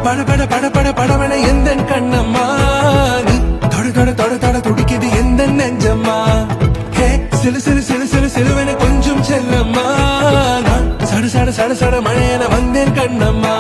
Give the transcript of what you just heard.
பட பட பட பட படவன எந்த கண்ணம்மா நீ தொட தொட தொட தொட துடிக்குது எந்த நெஞ்சம்மா ஹே சிலு சிலு சிலு சிலு சிலுவன கொஞ்சம் செல்லம்மா நான் சட சட சட சட மழையன வந்தேன் கண்ணம்மா